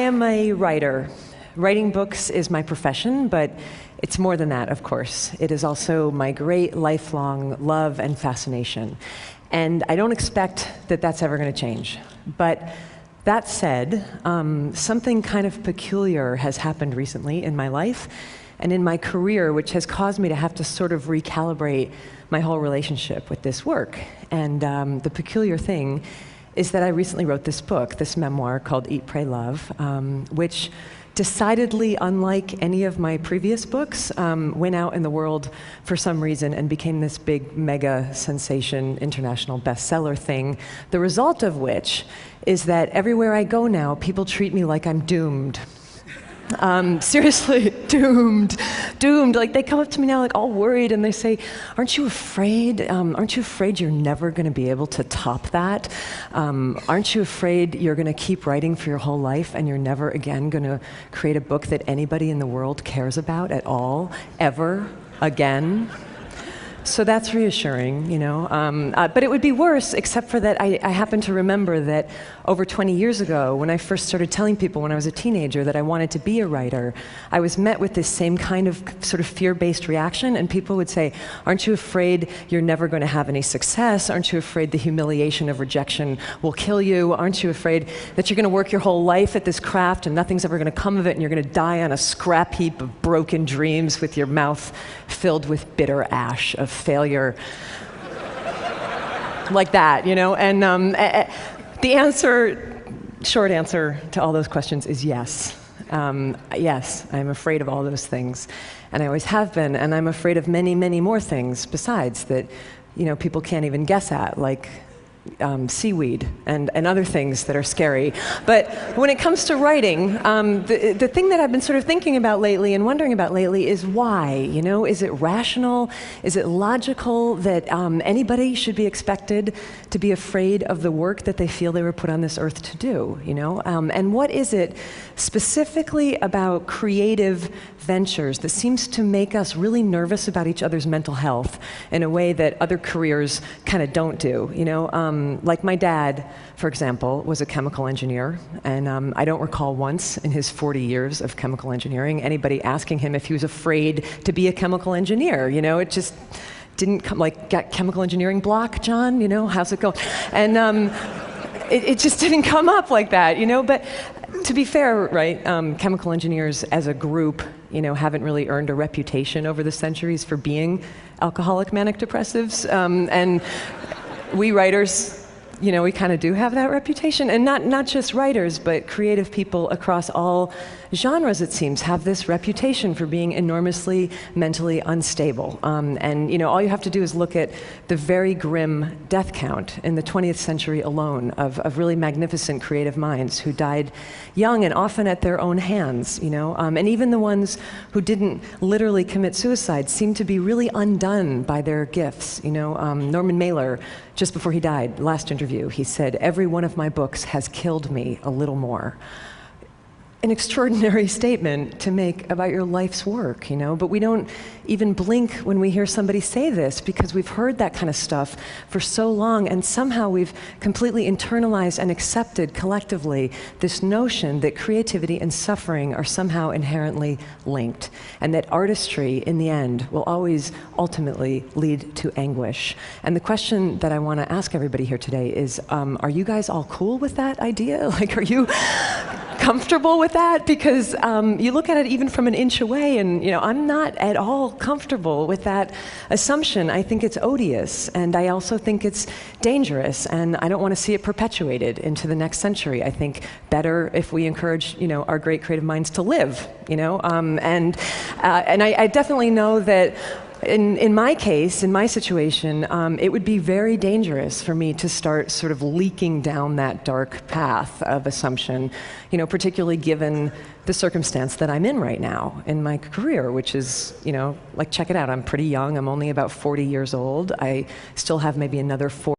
am a writer. Writing books is my profession, but it's more than that, of course. It is also my great lifelong love and fascination. And I don't expect that that's ever going to change. But that said, something kind of peculiar has happened recently in my life and in my career, which has caused me to have to sort of recalibrate my whole relationship with this work. And the peculiar thing is that I recently wrote this book, this memoir called Eat, Pray, Love, which, decidedly unlike any of my previous books, went out in the world for some reason and became this big mega sensation, international bestseller thing, the result of which is that everywhere I go now, people treat me like I'm doomed. Seriously, doomed. Like, they come up to me now like all worried and they say, aren't you afraid? Aren't you afraid you're never going to be able to top that? Aren't you afraid you're going to keep writing for your whole life and you're never again going to create a book that anybody in the world cares about at all, ever again? So that's reassuring, you know. But it would be worse, except for that I happen to remember that over 20 years ago, when I first started telling people when I was a teenager that I wanted to be a writer, I was met with this same kind of sort of fear-based reaction, and people would say, aren't you afraid you're never going to have any success? Aren't you afraid the humiliation of rejection will kill you? Aren't you afraid that you're going to work your whole life at this craft and nothing's ever going to come of it and you're going to die on a scrap heap of broken dreams with your mouth filled with bitter ash of failure? Like that, you know? And the answer, short answer to all those questions is yes. Yes, I'm afraid of all those things. And I always have been, and I'm afraid of many, many more things besides that, you know, people can't even guess at, like seaweed and other things that are scary. But when it comes to writing, the thing that I've been sort of thinking about lately and wondering about lately is why, you know? Is it rational? Is it logical that anybody should be expected to be afraid of the work that they feel they were put on this earth to do, you know? And what is it specifically about creative ventures that seems to make us really nervous about each other's mental health in a way that other careers kind of don't do, you know? Like my dad, for example, was a chemical engineer, and I don't recall once in his 40 years of chemical engineering anybody asking him if he was afraid to be a chemical engineer, you know? It just didn't come, like, got chemical engineering block, John, you know, how's it going? And it just didn't come up like that, you know? But to be fair, right, chemical engineers as a group, you know, haven't really earned a reputation over the centuries for being alcoholic manic depressives, and we writers, you know, we kind of do have that reputation. And not just writers, but creative people across all genres, it seems, have this reputation for being enormously mentally unstable. And, you know, all you have to do is look at the very grim death count in the 20th century alone of really magnificent creative minds who died young and often at their own hands, you know. And even the ones who didn't literally commit suicide seem to be really undone by their gifts, you know. Norman Mailer, just before he died, last interview, he said, "Every one of my books has killed me a little more." An extraordinary statement to make about your life's work, you know, but we don't even blink when we hear somebody say this because we've heard that kind of stuff for so long, and somehow we've completely internalized and accepted collectively this notion that creativity and suffering are somehow inherently linked, and that artistry, in the end, will always ultimately lead to anguish. And the question that I want to ask everybody here today is, are you guys all cool with that idea? Like, are you comfortable with that? Because you look at it even from an inch away, and, you know, I'm not at all comfortable with that assumption. I think it's odious, and I also think it's dangerous, and I don't want to see it perpetuated into the next century. I think better if we encourage, you know, our great creative minds to live, you know, and I definitely know that in my case, in my situation, it would be very dangerous for me to start sort of leaking down that dark path of assumption, you know, particularly given the circumstance that I'm in right now in my career, which is, you know, like, check it out, I'm pretty young, I'm only about 40 years old, I still have maybe another 4